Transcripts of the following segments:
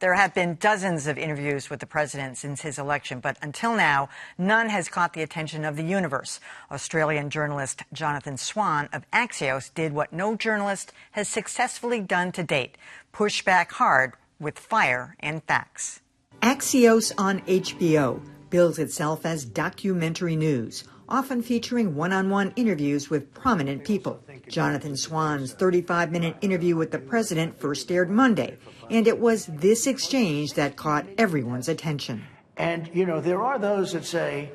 There have been dozens of interviews with the president since his election, but until now, none has caught the attention of the universe. Australian journalist Jonathan Swan of Axios did what no journalist has successfully done to date: push back hard with fire and facts. Axios on HBO bills itself as documentary news, often featuring one-on-one interviews with prominent people. Jonathan Swan's 35-minute interview with the president first aired Monday, and it was this exchange that caught everyone's attention. And, you know, there are those that say,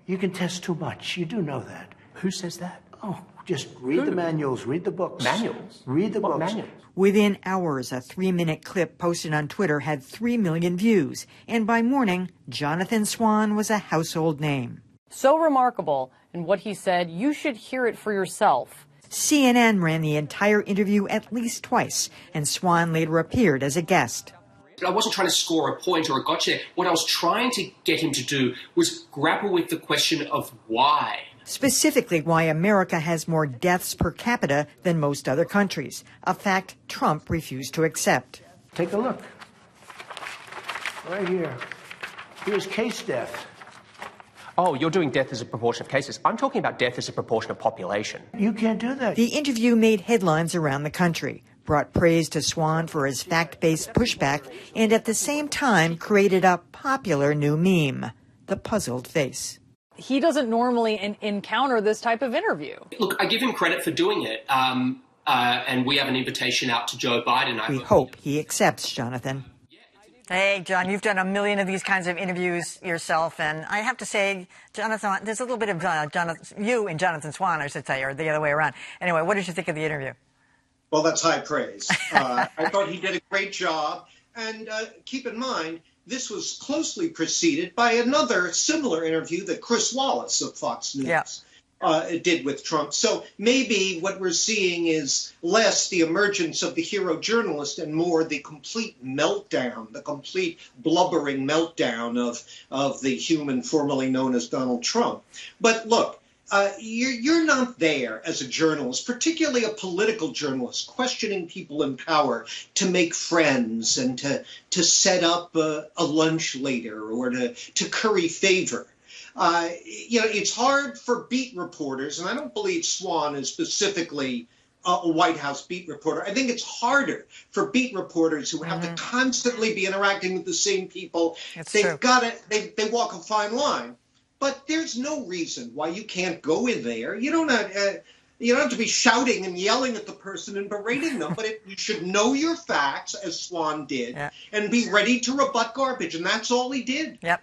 you can test too much. You do know that. Who says that? Oh, just read the manuals, read the books. Manuals? Read the books. Manuals? Within hours, a 3-minute clip posted on Twitter had 3 million views, and by morning, Jonathan Swan was a household name. So remarkable in what he said, you should hear it for yourself. CNN ran the entire interview at least twice, and Swan later appeared as a guest. I wasn't trying to score a point or a gotcha. What I was trying to get him to do was grapple with the question of why. Specifically, why America has more deaths per capita than most other countries, a fact Trump refused to accept. Take a look. Right here. Here's case death. Oh, you're doing death as a proportion of cases. I'm talking about death as a proportion of population. You can't do that. The interview made headlines around the country, brought praise to Swan for his fact-based pushback, and at the same time created a popular new meme, the puzzled face. He doesn't normally encounter this type of interview. Look, I give him credit for doing it, and we have an invitation out to Joe Biden. We hope he accepts, Jonathan. Hey, John, you've done a million of these kinds of interviews yourself, and I have to say, Jonathan, there's a little bit of you and Jonathan Swan, I should say, or the other way around. Anyway, what did you think of the interview? Well, that's high praise. I thought he did a great job, and keep in mind, this was closely preceded by another similar interview that Chris Wallace of Fox News did with Trump. So maybe what we're seeing is less the emergence of the hero journalist and more the complete meltdown, the complete blubbering meltdown of the human formerly known as Donald Trump. But look, you're not there as a journalist, particularly a political journalist, questioning people in power to make friends and to set up a lunch later or to curry favor. You know, it's hard for beat reporters, and I don't believe Swan is specifically a White House beat reporter. I think it's harder for beat reporters who have to constantly be interacting with the same people. They've got to, they walk a fine line. But there's no reason why you can't go in there. You don't have to be shouting and yelling at the person and berating them, but you should know your facts, as Swan did, and be ready to rebut garbage, and that's all he did. Yep.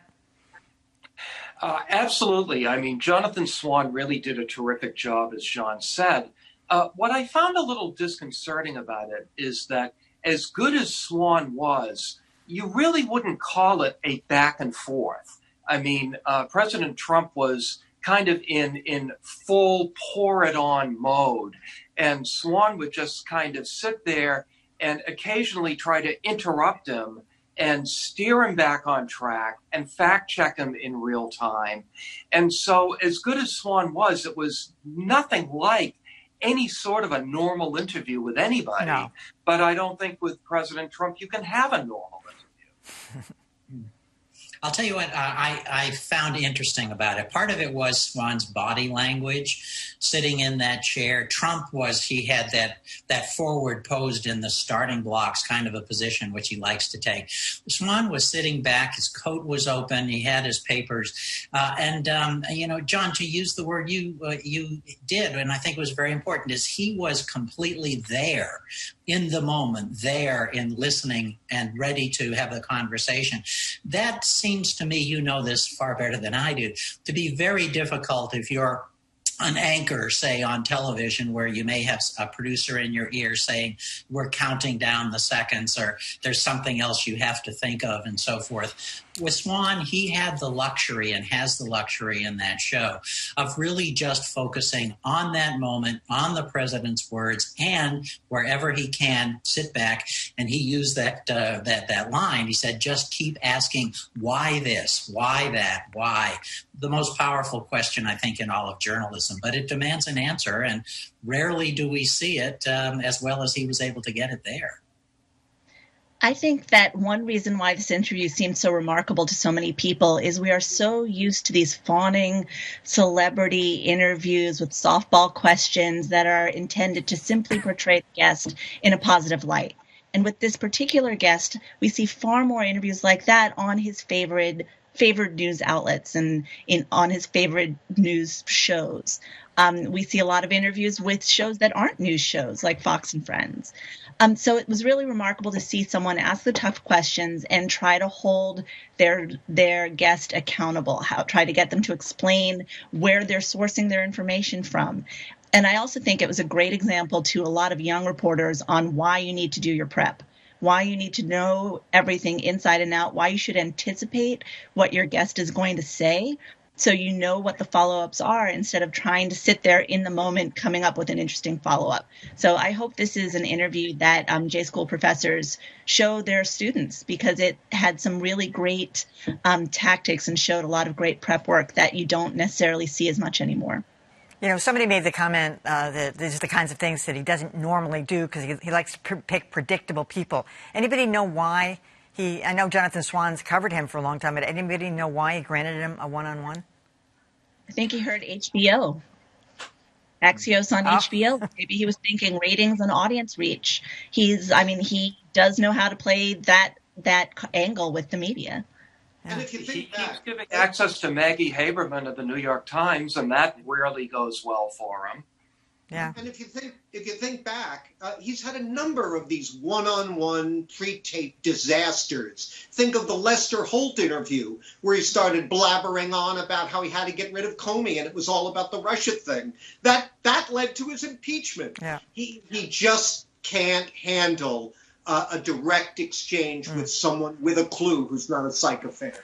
Absolutely. I mean, Jonathan Swan really did a terrific job, as John said. What I found a little disconcerting about it is that as good as Swan was, you really wouldn't call it a back and forth. I mean, President Trump was kind of in full pour-it-on mode, and Swan would just kind of sit there and occasionally try to interrupt him and steer him back on track and fact-check him in real time. And so as good as Swan was, it was nothing like any sort of a normal interview with anybody. No. But I don't think with President Trump you can have a normal interview. I'll tell you what I found interesting about it. Part of it was Swan's body language, sitting in that chair. Trump he had that forward posed in the starting blocks kind of a position, which he likes to take. Swan was sitting back. His coat was open. He had his papers. You know, John, to use the word you did, and I think it was very important, is he was completely there in the moment, there in listening and ready to have the conversation. That seems to me, you know this far better than I do, to be very difficult if you're an anchor, say, on television, where you may have a producer in your ear saying, we're counting down the seconds, or there's something else you have to think of, and so forth. With Swan, he had the luxury and has the luxury in that show of really just focusing on that moment, on the president's words, and wherever he can, sit back. And he used that line. He said, just keep asking, why this, why that, why? The most powerful question, I think, in all of journalism. But it demands an answer, and rarely do we see it as well as he was able to get it there. I think that one reason why this interview seemed so remarkable to so many people is we are so used to these fawning celebrity interviews with softball questions that are intended to simply portray the guest in a positive light. And with this particular guest, we see far more interviews like that on his favored news outlets and on his favorite news shows. We see a lot of interviews with shows that aren't news shows like Fox and Friends. So it was really remarkable to see someone ask the tough questions and try to hold their guest accountable, try to get them to explain where they're sourcing their information from. And I also think it was a great example to a lot of young reporters on why you need to do your prep, why you need to know everything inside and out, why you should anticipate what your guest is going to say so you know what the follow-ups are instead of trying to sit there in the moment coming up with an interesting follow-up. So I hope this is an interview that J-School professors show their students because it had some really great tactics and showed a lot of great prep work that you don't necessarily see as much anymore. You know, somebody made the comment that these are the kinds of things that he doesn't normally do because he likes to pick predictable people. Anybody know why I know Jonathan Swan's covered him for a long time, but anybody know why he granted him a one-on-one? I think he heard HBO. Axios on HBO. Maybe he was thinking ratings and audience reach. He does know how to play that angle with the media. And if you think he keeps giving access to Maggie Haberman of the New York Times, and that rarely goes well for him. Yeah. And if you think back, he's had a number of these one-on-one pre-tape disasters. Think of the Lester Holt interview where he started blabbering on about how he had to get rid of Comey and it was all about the Russia thing. That led to his impeachment. Yeah. He just can't handle a direct exchange with someone with a clue who's not a psychopath.